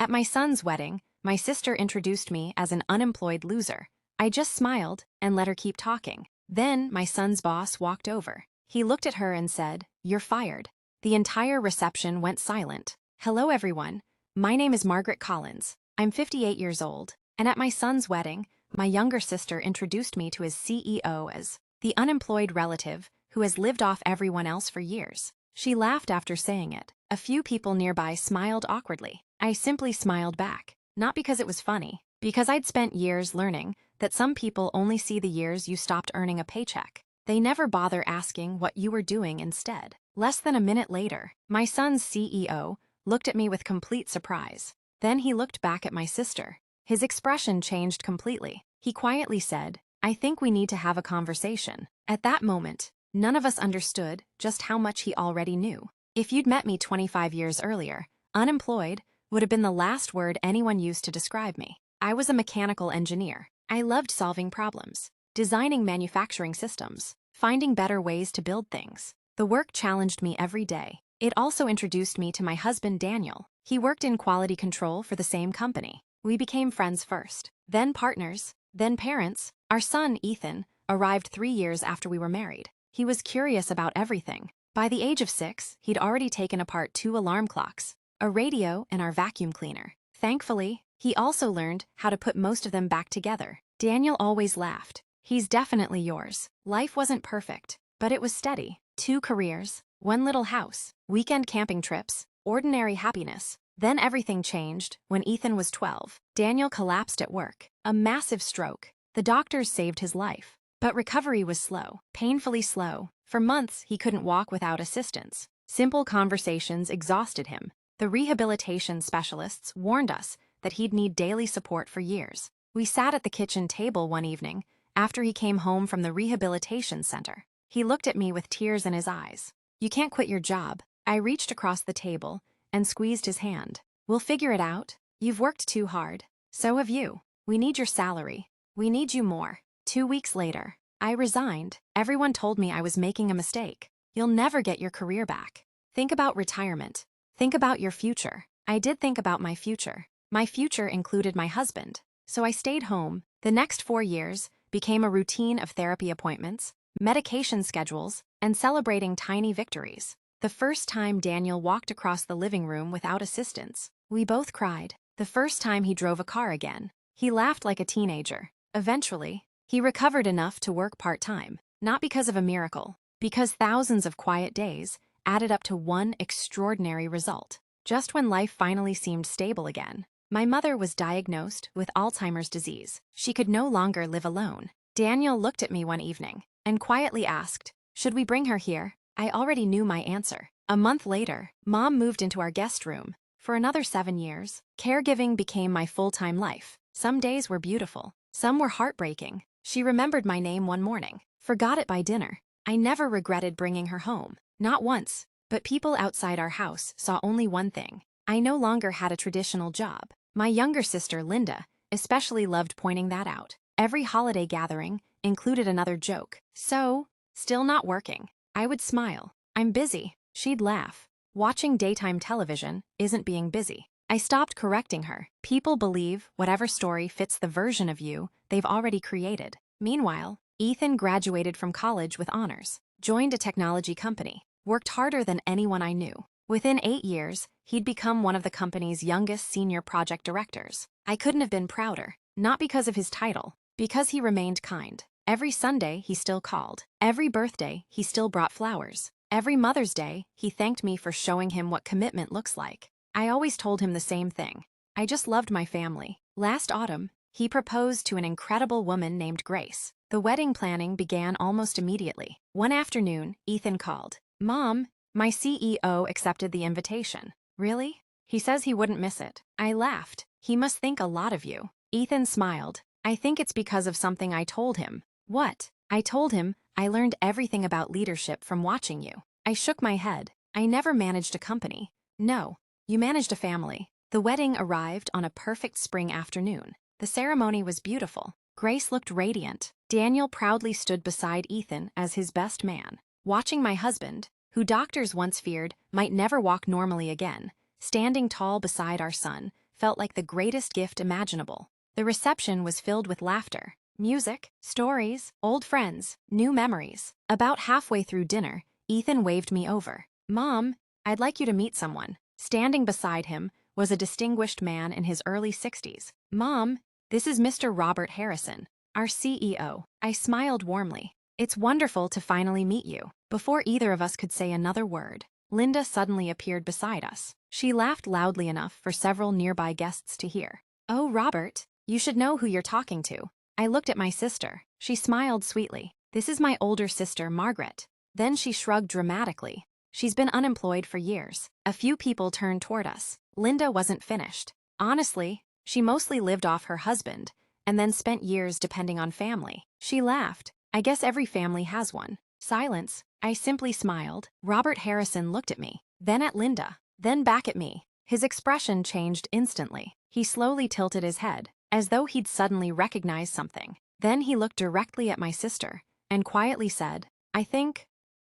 At my son's wedding, my sister introduced me as an unemployed loser. I just smiled and let her keep talking. Then my son's boss walked over. He looked at her and said, "You're fired." The entire reception went silent. "Hello everyone. My name is Margaret Collins. I'm 58 years old, and at my son's wedding, my younger sister introduced me to his CEO as the unemployed relative who has lived off everyone else for years." She laughed after saying it. A few people nearby smiled awkwardly. I simply smiled back. Not because it was funny, because I'd spent years learning that some people only see the years you stopped earning a paycheck. They never bother asking what you were doing instead. Less than a minute later, my son's CEO looked at me with complete surprise. Then he looked back at my sister. His expression changed completely. He quietly said, "I think we need to have a conversation." At that moment, none of us understood just how much he already knew. If you'd met me 25 years earlier, unemployed would have been the last word anyone used to describe me. I was a mechanical engineer. I loved solving problems, designing manufacturing systems, finding better ways to build things. The work challenged me every day. It also introduced me to my husband, Daniel. He worked in quality control for the same company. We became friends first, then partners, then parents. Our son, Ethan, arrived 3 years after we were married. He was curious about everything. By the age of 6, he'd already taken apart 2 alarm clocks, a radio, and our vacuum cleaner. Thankfully, he also learned how to put most of them back together. Daniel always laughed. "He's definitely yours." Life wasn't perfect, but it was steady. 2 careers, 1 little house, weekend camping trips, ordinary happiness. Then everything changed when Ethan was 12. Daniel collapsed at work. A massive stroke. The doctors saved his life. But recovery was slow, painfully slow. For months, he couldn't walk without assistance. Simple conversations exhausted him. The rehabilitation specialists warned us that he'd need daily support for years. We sat at the kitchen table one evening after he came home from the rehabilitation center. He looked at me with tears in his eyes. "You can't quit your job." I reached across the table and squeezed his hand. "We'll figure it out. You've worked too hard. So have you. We need your salary. We need you more." 2 weeks later, I resigned. Everyone told me I was making a mistake. "You'll never get your career back. Think about retirement. Think about your future." I did think about my future. My future included my husband. So I stayed home. The next 4 years became a routine of therapy appointments, medication schedules, and celebrating tiny victories. The first time Daniel walked across the living room without assistance, we both cried. The first time he drove a car again, he laughed like a teenager. Eventually, he recovered enough to work part-time, not because of a miracle, because thousands of quiet days added up to one extraordinary result. Just when life finally seemed stable again, my mother was diagnosed with Alzheimer's disease. She could no longer live alone. Daniel looked at me one evening and quietly asked, "Should we bring her here?" I already knew my answer. A month later, Mom moved into our guest room. For another 7 years, caregiving became my full-time life. Some days were beautiful. Some were heartbreaking. She remembered my name one morning, forgot it by dinner. I never regretted bringing her home. Not once. But people outside our house saw only one thing. I no longer had a traditional job. My younger sister, Linda, especially loved pointing that out. Every holiday gathering included another joke. "So, still not working?" I would smile. "I'm busy." She'd laugh. "Watching daytime television isn't being busy." I stopped correcting her. People believe whatever story fits the version of you they've already created. Meanwhile, Ethan graduated from college with honors, joined a technology company, worked harder than anyone I knew. Within 8 years, he'd become one of the company's youngest senior project directors. I couldn't have been prouder, not because of his title, because he remained kind. Every Sunday, he still called. Every birthday, he still brought flowers. Every Mother's Day, he thanked me for showing him what commitment looks like. I always told him the same thing. I just loved my family. Last autumn, he proposed to an incredible woman named Grace. The wedding planning began almost immediately. One afternoon, Ethan called. "Mom, my CEO accepted the invitation." "Really?" "He says he wouldn't miss it." I laughed. "He must think a lot of you." Ethan smiled. "I think it's because of something I told him." "What?" I told him I learned everything about leadership from watching you. I shook my head. "I never managed a company." "No, you managed a family." The wedding arrived on a perfect spring afternoon. The ceremony was beautiful. Grace looked radiant. Daniel proudly stood beside Ethan as his best man. Watching my husband, who doctors once feared might never walk normally again, standing tall beside our son, felt like the greatest gift imaginable. The reception was filled with laughter, music, stories, old friends, new memories. About halfway through dinner, Ethan waved me over. "Mom, I'd like you to meet someone." Standing beside him was a distinguished man in his early 60s. "Mom, this is Mr. Robert Harrison, our CEO." I smiled warmly. "It's wonderful to finally meet you." Before either of us could say another word, Linda suddenly appeared beside us. She laughed loudly enough for several nearby guests to hear. "Oh, Robert, you should know who you're talking to." I looked at my sister. She smiled sweetly. "This is my older sister, Margaret." Then she shrugged dramatically. "She's been unemployed for years." A few people turned toward us. Linda wasn't finished. "Honestly, she mostly lived off her husband, and then spent years depending on family." She laughed. "I guess every family has one." Silence. I simply smiled. Robert Harrison looked at me, then at Linda, then back at me. His expression changed instantly. He slowly tilted his head, as though he'd suddenly recognized something. Then he looked directly at my sister, and quietly said, "I think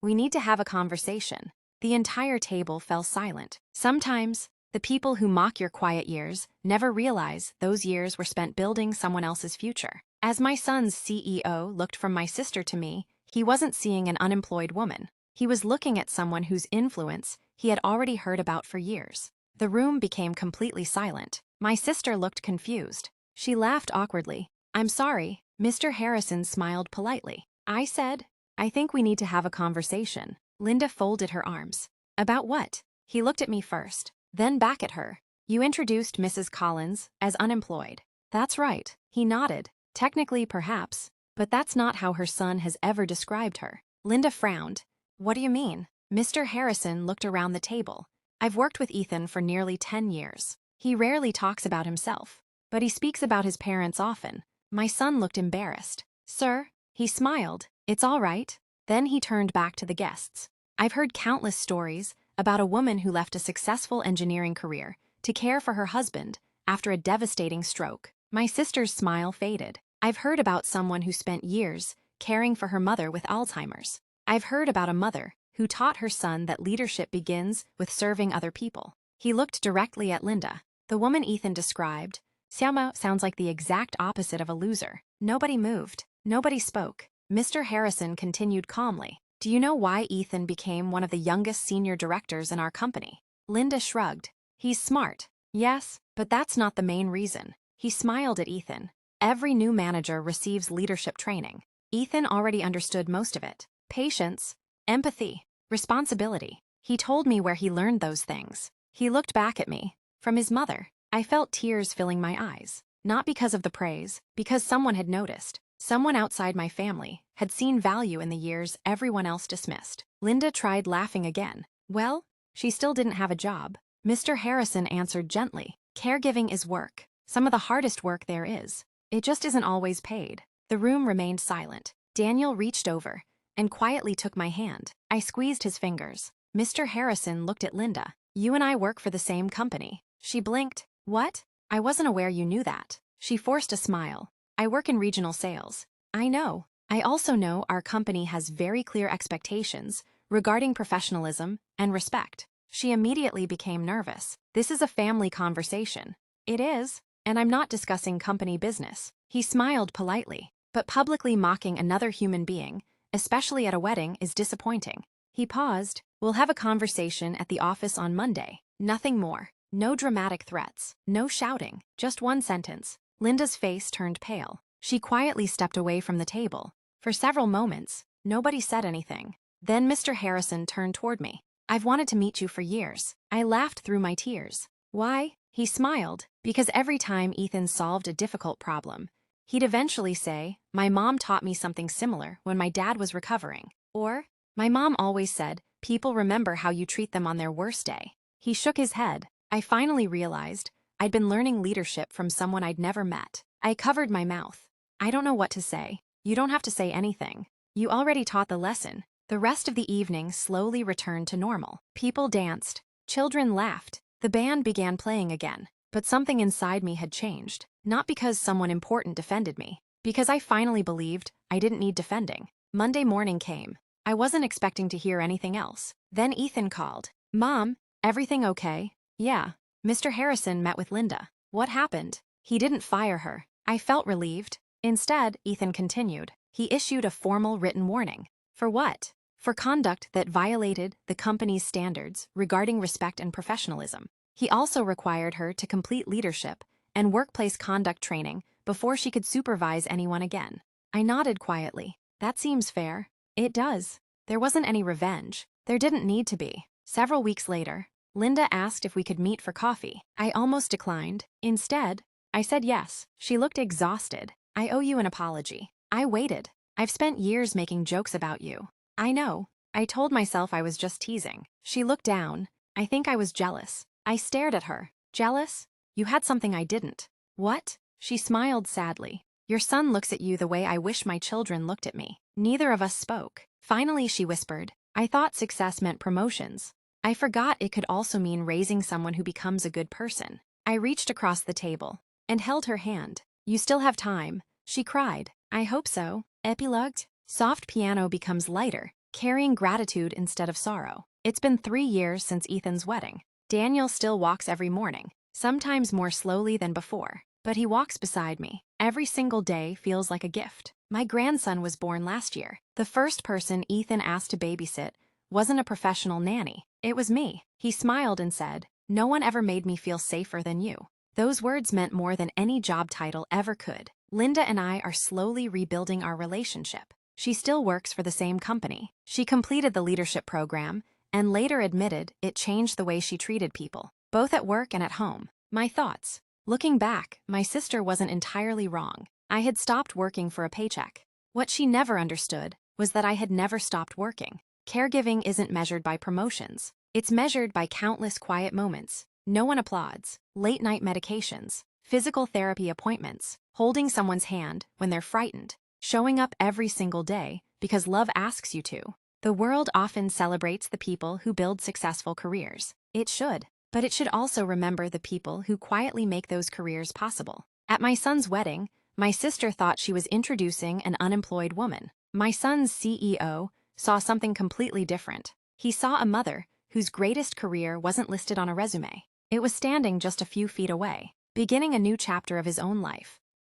we need to have a conversation." The entire table fell silent. Sometimes, the people who mock your quiet years never realize those years were spent building someone else's future. As my son's CEO looked from my sister to me, he wasn't seeing an unemployed woman. He was looking at someone whose influence he had already heard about for years. The room became completely silent. My sister looked confused. She laughed awkwardly. "I'm sorry." Mr. Harrison smiled politely. I said, "I think we need to have a conversation." Linda folded her arms. "About what?" He looked at me first, then back at her. "You introduced Mrs. Collins as unemployed." "That's right." He nodded. "Technically, perhaps, but that's not how her son has ever described her." Linda frowned. "What do you mean?" Mr. Harrison looked around the table. "I've worked with Ethan for nearly 10 years. He rarely talks about himself, but he speaks about his parents often." My son looked embarrassed. "Sir?" He smiled. "It's all right." Then he turned back to the guests. "I've heard countless stories about a woman who left a successful engineering career to care for her husband after a devastating stroke." My sister's smile faded. "I've heard about someone who spent years caring for her mother with Alzheimer's. I've heard about a mother who taught her son that leadership begins with serving other people." He looked directly at Linda. "The woman Ethan described, Xiaoma, sounds like the exact opposite of a loser." Nobody moved. Nobody spoke. Mr. Harrison continued calmly. "Do you know why Ethan became one of the youngest senior directors in our company?" Linda shrugged. "He's smart." "Yes, but that's not the main reason." He smiled at Ethan. "Every new manager receives leadership training. Ethan already understood most of it. Patience, empathy, responsibility. He told me where he learned those things." He looked back at me. "From his mother." I felt tears filling my eyes. Not because of the praise, because someone had noticed. Someone outside my family had seen value in the years everyone else dismissed. Linda tried laughing again. "Well, she still didn't have a job." Mr. Harrison answered gently. "Caregiving is work. Some of the hardest work there is. It just isn't always paid." The room remained silent. Daniel reached over and quietly took my hand. I squeezed his fingers. Mr. Harrison looked at Linda. "You and I work for the same company." She blinked. "What? I wasn't aware you knew that." She forced a smile. "I work in regional sales." "I know. I also know our company has very clear expectations regarding professionalism and respect." She immediately became nervous. "This is a family conversation." "It is, and I'm not discussing company business." He smiled politely. "But publicly mocking another human being, especially at a wedding, is disappointing." He paused. "We'll have a conversation at the office on Monday. Nothing more. No dramatic threats. No shouting. Just one sentence." Linda's face turned pale. She quietly stepped away from the table. For several moments, nobody said anything. Then Mr. Harrison turned toward me. "I've wanted to meet you for years." I laughed through my tears. "Why?" He smiled. "Because every time Ethan solved a difficult problem, he'd eventually say, 'My mom taught me something similar when my dad was recovering.' Or, 'My mom always said, people remember how you treat them on their worst day.'" He shook his head. I finally realized I'd been learning leadership from someone I'd never met. I covered my mouth. "I don't know what to say." "You don't have to say anything. You already taught the lesson." The rest of the evening slowly returned to normal. People danced. Children laughed. The band began playing again. But something inside me had changed. Not because someone important defended me. Because I finally believed I didn't need defending. Monday morning came. I wasn't expecting to hear anything else. Then Ethan called. "Mom, everything okay?" "Yeah." Mr. Harrison met with Linda. What happened? He didn't fire her. I felt relieved. Instead, Ethan continued. He issued a formal written warning. For what? For conduct that violated the company's standards regarding respect and professionalism. He also required her to complete leadership and workplace conduct training before she could supervise anyone again. I nodded quietly. That seems fair. It does. There wasn't any revenge. There didn't need to be. Several weeks later, Linda asked if we could meet for coffee. I almost declined. Instead, I said yes. She looked exhausted. I owe you an apology. I waited. I've spent years making jokes about you. I know. I told myself I was just teasing. She looked down. I think I was jealous. I stared at her. Jealous? You had something I didn't. What? She smiled sadly. Your son looks at you the way I wish my children looked at me. Neither of us spoke. Finally, she whispered, I thought success meant promotions. I forgot it could also mean raising someone who becomes a good person. I reached across the table and held her hand. You still have time, she cried. I hope so. Epilogued. Soft piano becomes lighter, carrying gratitude instead of sorrow. It's been 3 years since Ethan's wedding. Daniel still walks every morning, sometimes more slowly than before, but he walks beside me. Every single day feels like a gift. My grandson was born last year. The first person Ethan asked to babysit wasn't a professional nanny. It was me. He smiled and said, no one ever made me feel safer than you. Those words meant more than any job title ever could. Linda and I are slowly rebuilding our relationship. She still works for the same company. She completed the leadership program and later admitted it changed the way she treated people, both at work and at home. My thoughts. Looking back, my sister wasn't entirely wrong. I had stopped working for a paycheck. What she never understood was that I had never stopped working. Caregiving isn't measured by promotions. It's measured by countless quiet moments. No one applauds. Late-night medications, physical therapy appointments, holding someone's hand when they're frightened, showing up every single day because love asks you to. The world often celebrates the people who build successful careers. It should, but it should also remember the people who quietly make those careers possible. At my son's wedding, my sister thought she was introducing an unemployed woman. My son's CEO saw something completely different. He saw a mother whose greatest career wasn't listed on a resume. It was standing just a few feet away, beginning a new chapter of his own life.